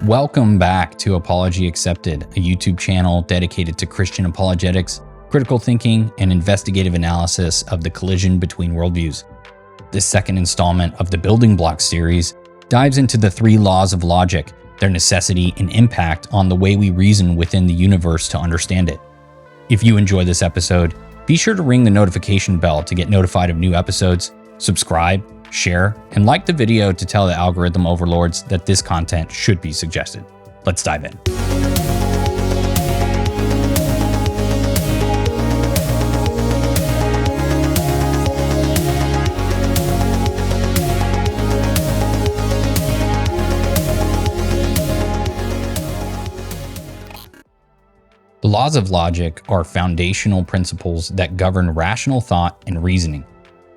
Welcome back to Apology Accepted, a YouTube channel dedicated to Christian apologetics, critical thinking, and investigative analysis of the collision between worldviews. This second installment of the Building Blocks series dives into the three laws of logic, their necessity and impact on the way we reason within the universe to understand it. If you enjoy this episode, be sure to ring the notification bell to get notified of new episodes, subscribe, share, and like the video to tell the algorithm overlords that this content should be suggested. Let's dive in. The laws of logic are foundational principles that govern rational thought and reasoning.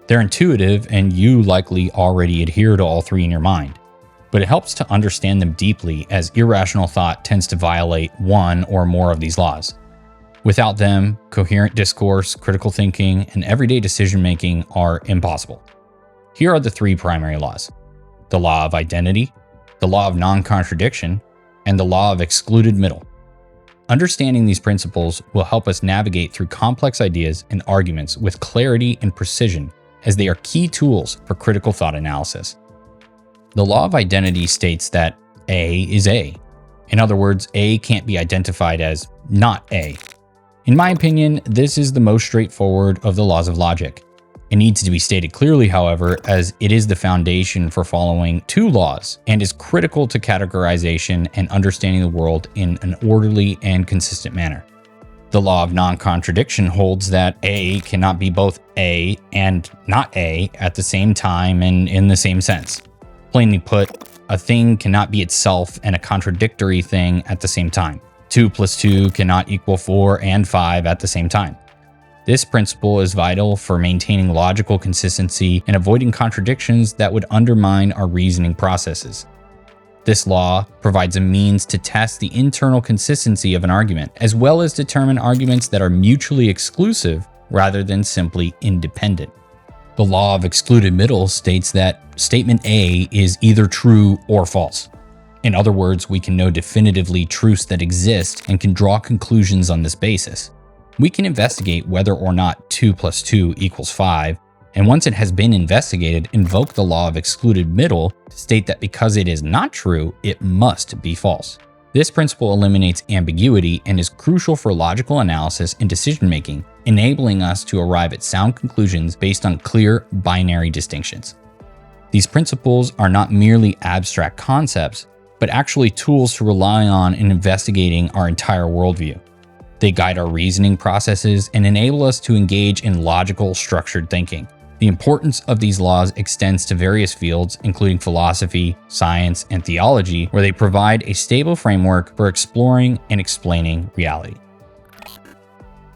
They're intuitive, and you likely already adhere to all three in your mind. But it helps to understand them deeply, as irrational thought tends to violate one or more of these laws. Without them, coherent discourse, critical thinking, and everyday decision-making are impossible. Here are the three primary laws: the law of identity, the law of non-contradiction, and the law of excluded middle. Understanding these principles will help us navigate through complex ideas and arguments with clarity and precision, as they are key tools for critical thought analysis. The law of identity states that A is A. In other words, A can't be identified as not A. In my opinion, this is the most straightforward of the laws of logic. It needs to be stated clearly, however, as it is the foundation for following two laws and is critical to categorization and understanding the world in an orderly and consistent manner. The law of non-contradiction holds that A cannot be both A and not A at the same time and in the same sense. Plainly put, a thing cannot be itself and a contradictory thing at the same time. 2 plus 2 cannot equal 4 and 5 at the same time. This principle is vital for maintaining logical consistency and avoiding contradictions that would undermine our reasoning processes. This law provides a means to test the internal consistency of an argument, as well as determine arguments that are mutually exclusive rather than simply independent. The law of excluded middle states that statement A is either true or false. In other words, we can know definitively truths that exist and can draw conclusions on this basis. We can investigate whether or not 2 plus 2 equals 5, and once it has been investigated, invoke the law of excluded middle to state that because it is not true, it must be false. This principle eliminates ambiguity and is crucial for logical analysis and decision-making, enabling us to arrive at sound conclusions based on clear binary distinctions. These principles are not merely abstract concepts, but actually tools to rely on in investigating our entire worldview. They guide our reasoning processes and enable us to engage in logical, structured thinking. The importance of these laws extends to various fields, including philosophy, science, and theology, where they provide a stable framework for exploring and explaining reality.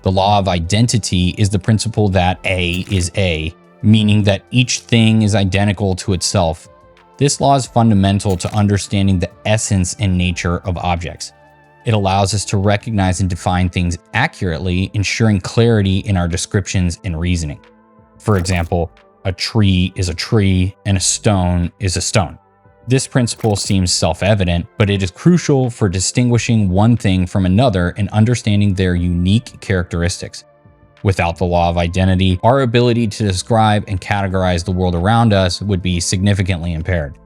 The law of identity is the principle that A is A, meaning that each thing is identical to itself. This law is fundamental to understanding the essence and nature of objects. It allows us to recognize and define things accurately, ensuring clarity in our descriptions and reasoning. For example, a tree is a tree and a stone is a stone. This principle seems self-evident, but it is crucial for distinguishing one thing from another and understanding their unique characteristics. Without the law of identity, our ability to describe and categorize the world around us would be significantly impaired.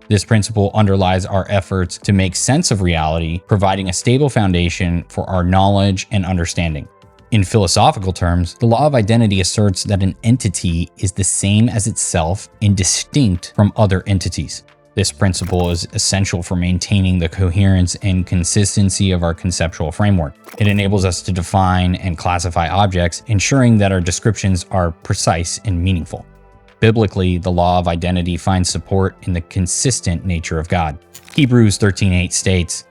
This principle underlies our efforts to make sense of reality, providing a stable foundation for our knowledge and understanding. In philosophical terms, the law of identity asserts that an entity is the same as itself and distinct from other entities. This principle is essential for maintaining the coherence and consistency of our conceptual framework. It enables us to define and classify objects, ensuring that our descriptions are precise and meaningful. Biblically, the law of identity finds support in the consistent nature of God. Hebrews 13:8 states,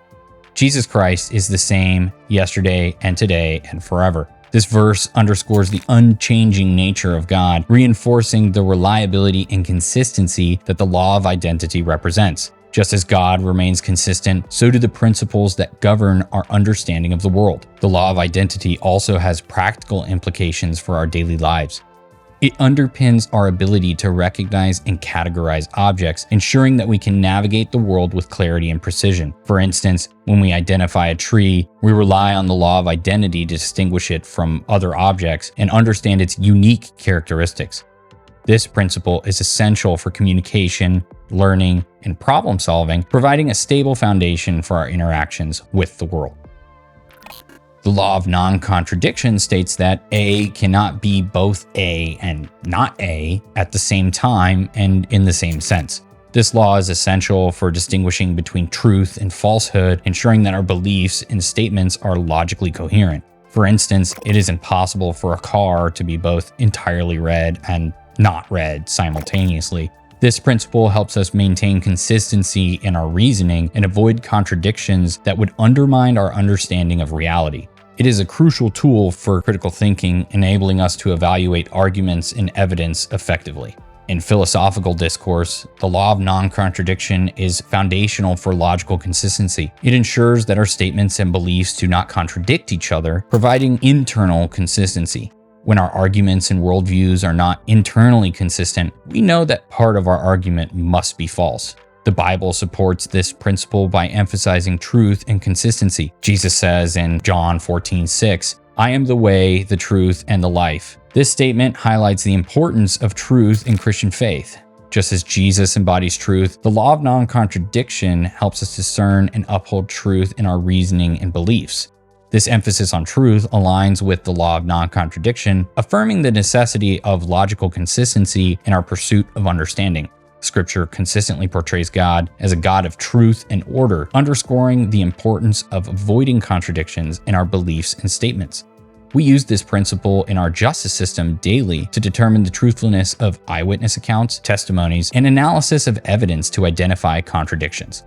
Jesus Christ is the same yesterday and today and forever. This verse underscores the unchanging nature of God, reinforcing the reliability and consistency that the law of identity represents. Just as God remains consistent, so do the principles that govern our understanding of the world. The law of identity also has practical implications for our daily lives. It underpins our ability to recognize and categorize objects, ensuring that we can navigate the world with clarity and precision. For instance, when we identify a tree, we rely on the law of identity to distinguish it from other objects and understand its unique characteristics. This principle is essential for communication, learning, and problem solving, providing a stable foundation for our interactions with the world. The law of non-contradiction states that A cannot be both A and not A at the same time and in the same sense. This law is essential for distinguishing between truth and falsehood, ensuring that our beliefs and statements are logically coherent. For instance, it is impossible for a car to be both entirely red and not red simultaneously. This principle helps us maintain consistency in our reasoning and avoid contradictions that would undermine our understanding of reality. It is a crucial tool for critical thinking, enabling us to evaluate arguments and evidence effectively. In philosophical discourse, the law of non-contradiction is foundational for logical consistency. It ensures that our statements and beliefs do not contradict each other, providing internal consistency. When our arguments and worldviews are not internally consistent, we know that part of our argument must be false. The Bible supports this principle by emphasizing truth and consistency. Jesus says in John 14:6, "I am the way, the truth, and the life." This statement highlights the importance of truth in Christian faith. Just as Jesus embodies truth, the law of non-contradiction helps us discern and uphold truth in our reasoning and beliefs. This emphasis on truth aligns with the law of non-contradiction, affirming the necessity of logical consistency in our pursuit of understanding. Scripture consistently portrays God as a God of truth and order, underscoring the importance of avoiding contradictions in our beliefs and statements. We use this principle in our justice system daily to determine the truthfulness of eyewitness accounts, testimonies, and analysis of evidence to identify contradictions.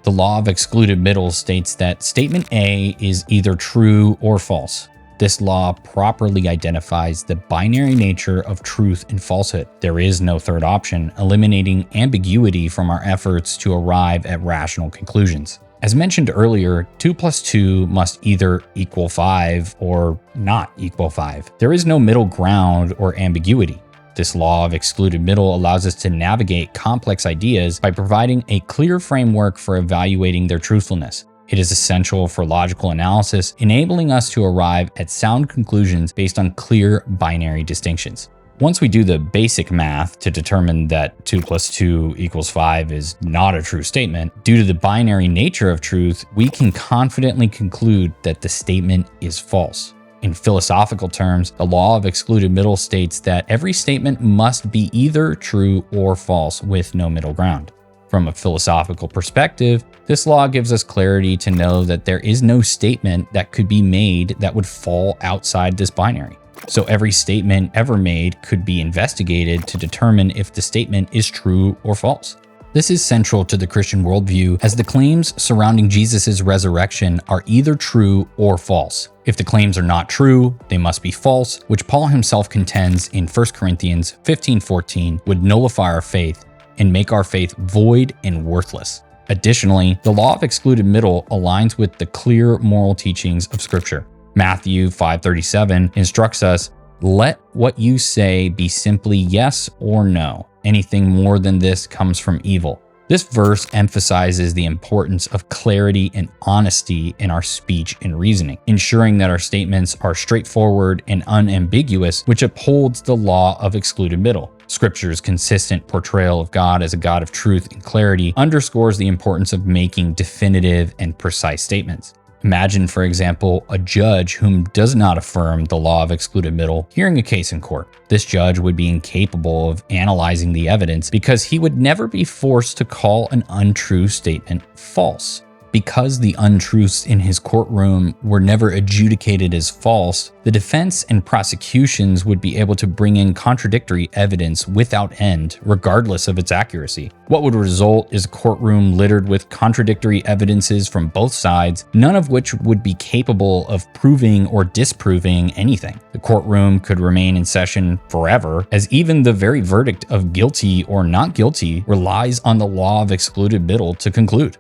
The Law of Excluded Middle states that statement A is either true or false. This law properly identifies the binary nature of truth and falsehood. There is no third option, eliminating ambiguity from our efforts to arrive at rational conclusions. As mentioned earlier, 2 plus 2 must either equal 5 or not equal 5. There is no middle ground or ambiguity. This law of excluded middle allows us to navigate complex ideas by providing a clear framework for evaluating their truthfulness. It is essential for logical analysis, enabling us to arrive at sound conclusions based on clear binary distinctions. Once we do the basic math to determine that 2 plus 2 equals 5 is not a true statement, due to the binary nature of truth, we can confidently conclude that the statement is false. In philosophical terms, the law of excluded middle states that every statement must be either true or false with no middle ground. From a philosophical perspective, this law gives us clarity to know that there is no statement that could be made that would fall outside this binary. So every statement ever made could be investigated to determine if the statement is true or false. This is central to the Christian worldview, as the claims surrounding Jesus' resurrection are either true or false. If the claims are not true, they must be false, which Paul himself contends in 1 Corinthians 15:14 would nullify our faith and make our faith void and worthless. Additionally, the law of excluded middle aligns with the clear moral teachings of Scripture. Matthew 5:37 instructs us, "Let what you say be simply yes or no. Anything more than this comes from evil." This verse emphasizes the importance of clarity and honesty in our speech and reasoning, ensuring that our statements are straightforward and unambiguous, which upholds the law of excluded middle. Scripture's consistent portrayal of God as a God of truth and clarity underscores the importance of making definitive and precise statements. Imagine, for example, a judge whom does not affirm the law of excluded middle hearing a case in court. This judge would be incapable of analyzing the evidence because he would never be forced to call an untrue statement false. Because the untruths in his courtroom were never adjudicated as false, the defense and prosecutions would be able to bring in contradictory evidence without end, regardless of its accuracy. What would result is a courtroom littered with contradictory evidences from both sides, none of which would be capable of proving or disproving anything. The courtroom could remain in session forever, as even the very verdict of guilty or not guilty relies on the law of excluded middle to conclude.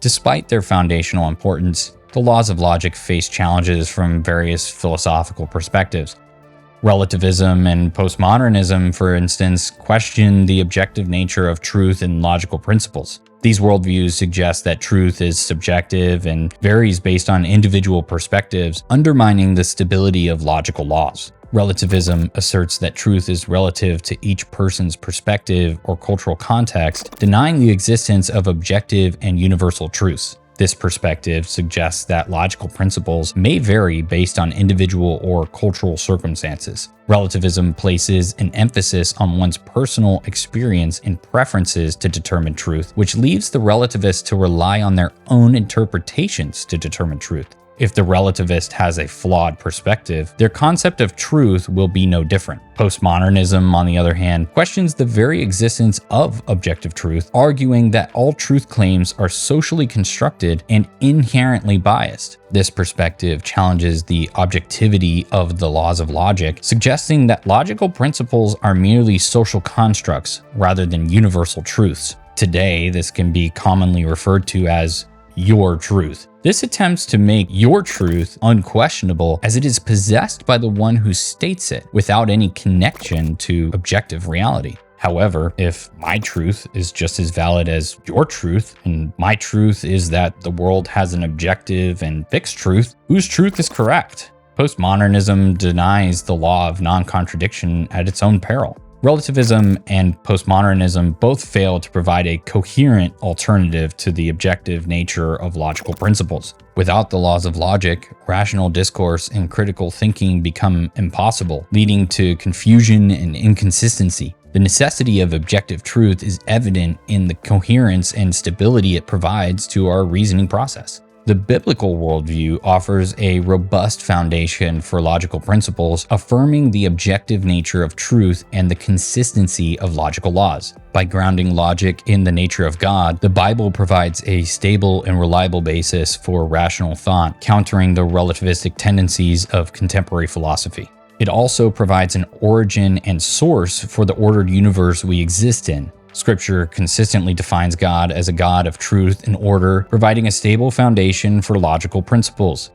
Despite their foundational importance, the laws of logic face challenges from various philosophical perspectives. Relativism and postmodernism, for instance, question the objective nature of truth and logical principles. These worldviews suggest that truth is subjective and varies based on individual perspectives, undermining the stability of logical laws. Relativism asserts that truth is relative to each person's perspective or cultural context, denying the existence of objective and universal truths. This perspective suggests that logical principles may vary based on individual or cultural circumstances. Relativism places an emphasis on one's personal experience and preferences to determine truth, which leaves the relativist to rely on their own interpretations to determine truth. If the relativist has a flawed perspective, their concept of truth will be no different. Postmodernism, on the other hand, questions the very existence of objective truth, arguing that all truth claims are socially constructed and inherently biased. This perspective challenges the objectivity of the laws of logic, suggesting that logical principles are merely social constructs rather than universal truths. Today, this can be commonly referred to as your truth. This attempts to make your truth unquestionable as it is possessed by the one who states it without any connection to objective reality. However, if my truth is just as valid as your truth, and my truth is that the world has an objective and fixed truth, whose truth is correct? Postmodernism denies the law of non-contradiction at its own peril. Relativism and postmodernism both fail to provide a coherent alternative to the objective nature of logical principles. Without the laws of logic, rational discourse and critical thinking become impossible, leading to confusion and inconsistency. The necessity of objective truth is evident in the coherence and stability it provides to our reasoning process. The biblical worldview offers a robust foundation for logical principles, affirming the objective nature of truth and the consistency of logical laws. By grounding logic in the nature of God, the Bible provides a stable and reliable basis for rational thought, countering the relativistic tendencies of contemporary philosophy. It also provides an origin and source for the ordered universe we exist in. Scripture consistently defines God as a God of truth and order, providing a stable foundation for logical principles.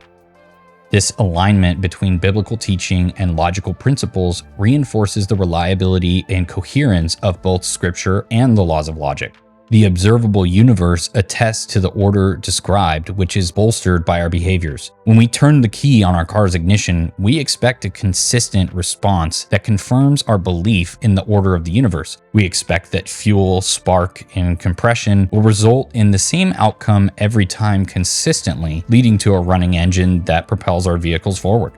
This alignment between biblical teaching and logical principles reinforces the reliability and coherence of both Scripture and the laws of logic. The observable universe attests to the order described, which is bolstered by our behaviors. When we turn the key on our car's ignition, we expect a consistent response that confirms our belief in the order of the universe. We expect that fuel, spark, and compression will result in the same outcome every time consistently, leading to a running engine that propels our vehicles forward.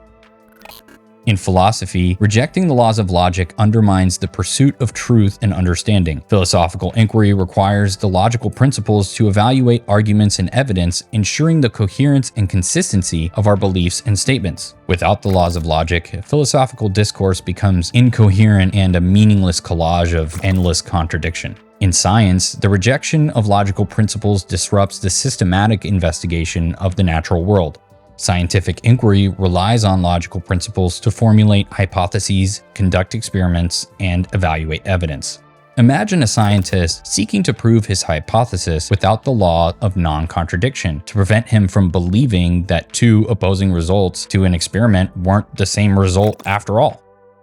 In philosophy, rejecting the laws of logic undermines the pursuit of truth and understanding. Philosophical inquiry requires the logical principles to evaluate arguments and evidence, ensuring the coherence and consistency of our beliefs and statements. Without the laws of logic, philosophical discourse becomes incoherent and a meaningless collage of endless contradiction. In science, the rejection of logical principles disrupts the systematic investigation of the natural world. Scientific inquiry relies on logical principles to formulate hypotheses, conduct experiments, and evaluate evidence. Imagine a scientist seeking to prove his hypothesis without the law of non-contradiction to prevent him from believing that two opposing results to an experiment weren't the same result after all.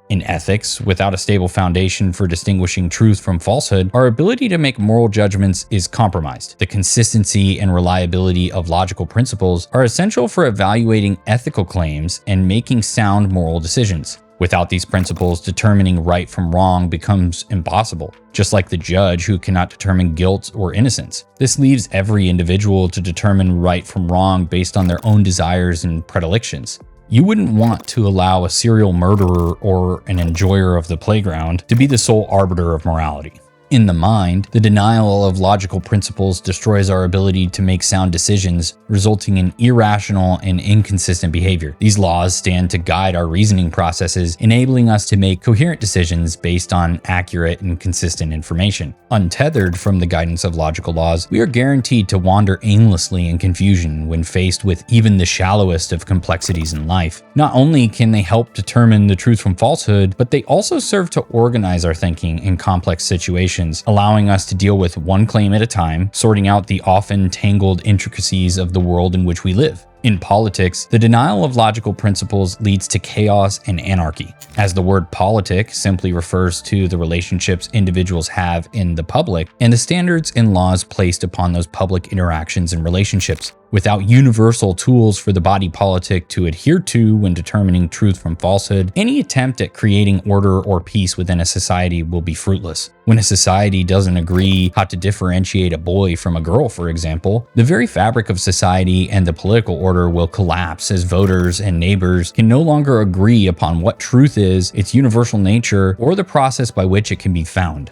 In ethics, without a stable foundation for distinguishing truth from falsehood, our ability to make moral judgments is compromised. The consistency and reliability of logical principles are essential for evaluating ethical claims and making sound moral decisions. Without these principles, determining right from wrong becomes impossible, just like the judge who cannot determine guilt or innocence. This leaves every individual to determine right from wrong based on their own desires and predilections. You wouldn't want to allow a serial murderer or an enjoyer of the playground to be the sole arbiter of morality. In the mind, the denial of logical principles destroys our ability to make sound decisions, resulting in irrational and inconsistent behavior. These laws stand to guide our reasoning processes, enabling us to make coherent decisions based on accurate and consistent information. Untethered from the guidance of logical laws, we are guaranteed to wander aimlessly in confusion when faced with even the shallowest of complexities in life. Not only can they help determine the truth from falsehood, but they also serve to organize our thinking in complex situations, allowing us to deal with one claim at a time, sorting out the often tangled intricacies of the world in which we live. In politics, the denial of logical principles leads to chaos and anarchy, as the word politic simply refers to the relationships individuals have in the public and the standards and laws placed upon those public interactions and relationships. Without universal tools for the body politic to adhere to when determining truth from falsehood, any attempt at creating order or peace within a society will be fruitless. When a society doesn't agree how to differentiate a boy from a girl, for example, the very fabric of society and the political order will collapse as voters and neighbors can no longer agree upon what truth is, its universal nature, or the process by which it can be found.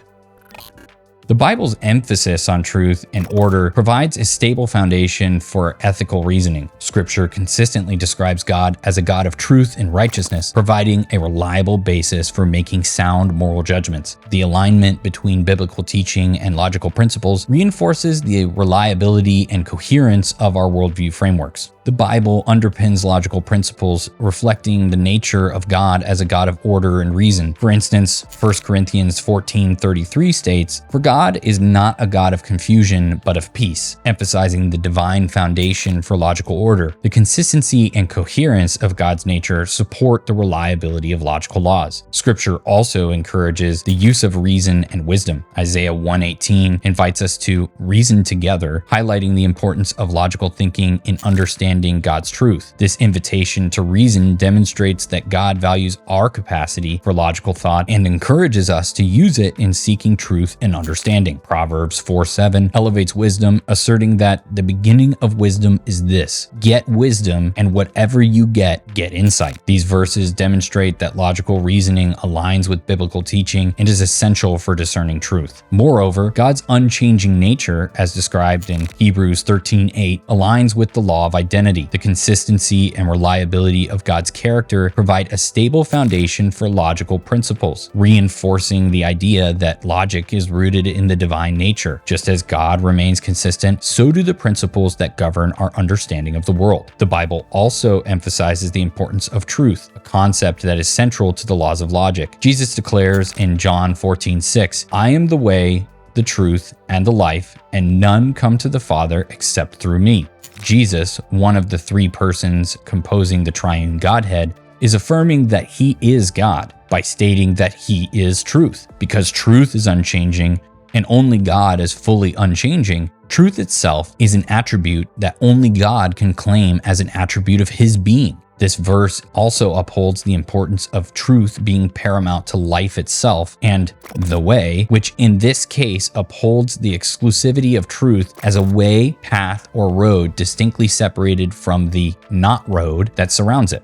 The Bible's emphasis on truth and order provides a stable foundation for ethical reasoning. Scripture consistently describes God as a God of truth and righteousness, providing a reliable basis for making sound moral judgments. The alignment between biblical teaching and logical principles reinforces the reliability and coherence of our worldview frameworks. The Bible underpins logical principles, reflecting the nature of God as a God of order and reason. For instance, 1 Corinthians 14:33 states, "For God is not a God of confusion, but of peace," emphasizing the divine foundation for logical order. The consistency and coherence of God's nature support the reliability of logical laws. Scripture also encourages the use of reason and wisdom. Isaiah 1:18 invites us to reason together, highlighting the importance of logical thinking in understanding God's truth. This invitation to reason demonstrates that God values our capacity for logical thought and encourages us to use it in seeking truth and understanding. Proverbs 4:7 elevates wisdom, asserting that the beginning of wisdom is this: get wisdom, and whatever you get insight. These verses demonstrate that logical reasoning aligns with biblical teaching and is essential for discerning truth. Moreover, God's unchanging nature, as described in Hebrews 13:8, aligns with the law of identity. The consistency and reliability of God's character provide a stable foundation for logical principles, reinforcing the idea that logic is rooted in the divine nature. Just as God remains consistent, so do the principles that govern our understanding of the world. The Bible also emphasizes the importance of truth, a concept that is central to the laws of logic. Jesus declares in John 14:6, "I am the way, the truth, and the life, and none come to the Father except through me." Jesus, one of the three persons composing the triune Godhead, is affirming that he is God by stating that he is truth. Because truth is unchanging and only God is fully unchanging, truth itself is an attribute that only God can claim as an attribute of his being. This verse also upholds the importance of truth being paramount to life itself and the way, which in this case upholds the exclusivity of truth as a way, path, or road distinctly separated from the not road that surrounds it.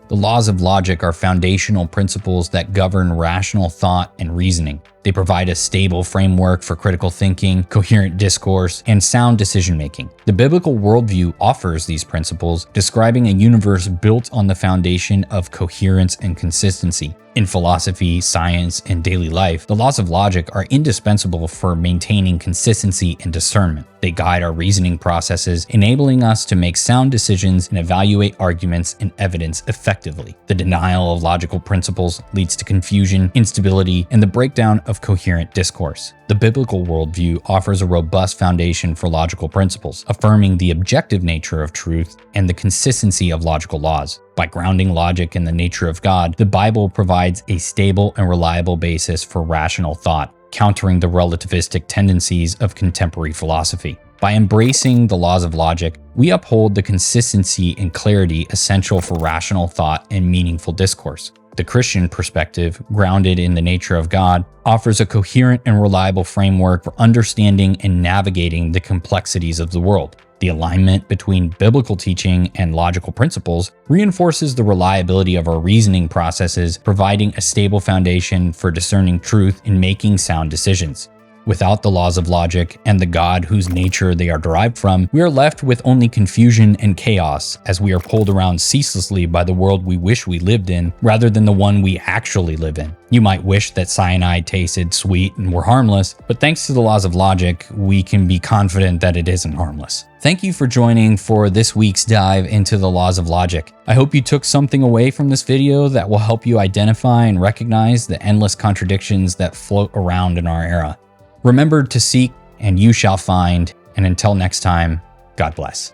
The laws of logic are foundational principles that govern rational thought and reasoning. They provide a stable framework for critical thinking, coherent discourse, and sound decision-making. The biblical worldview offers these principles, describing a universe built on the foundation of coherence and consistency. In philosophy, science, and daily life, the laws of logic are indispensable for maintaining consistency and discernment. They guide our reasoning processes, enabling us to make sound decisions and evaluate arguments and evidence effectively. The denial of logical principles leads to confusion, instability, and the breakdown of coherent discourse. The biblical worldview offers a robust foundation for logical principles, affirming the objective nature of truth and the consistency of logical laws. By grounding logic in the nature of God, the Bible provides a stable and reliable basis for rational thought, countering the relativistic tendencies of contemporary philosophy. By embracing the laws of logic, we uphold the consistency and clarity essential for rational thought and meaningful discourse. The Christian perspective, grounded in the nature of God, offers a coherent and reliable framework for understanding and navigating the complexities of the world. The alignment between biblical teaching and logical principles reinforces the reliability of our reasoning processes, providing a stable foundation for discerning truth and making sound decisions. Without the laws of logic and the God whose nature they are derived from, we are left with only confusion and chaos as we are pulled around ceaselessly by the world we wish we lived in rather than the one we actually live in. You might wish that cyanide tasted sweet and were harmless, but thanks to the laws of logic, we can be confident that it isn't harmless. Thank you for joining for this week's dive into the laws of logic. I hope you took something away from this video that will help you identify and recognize the endless contradictions that float around in our era. Remember to seek and you shall find, and until next time, God bless.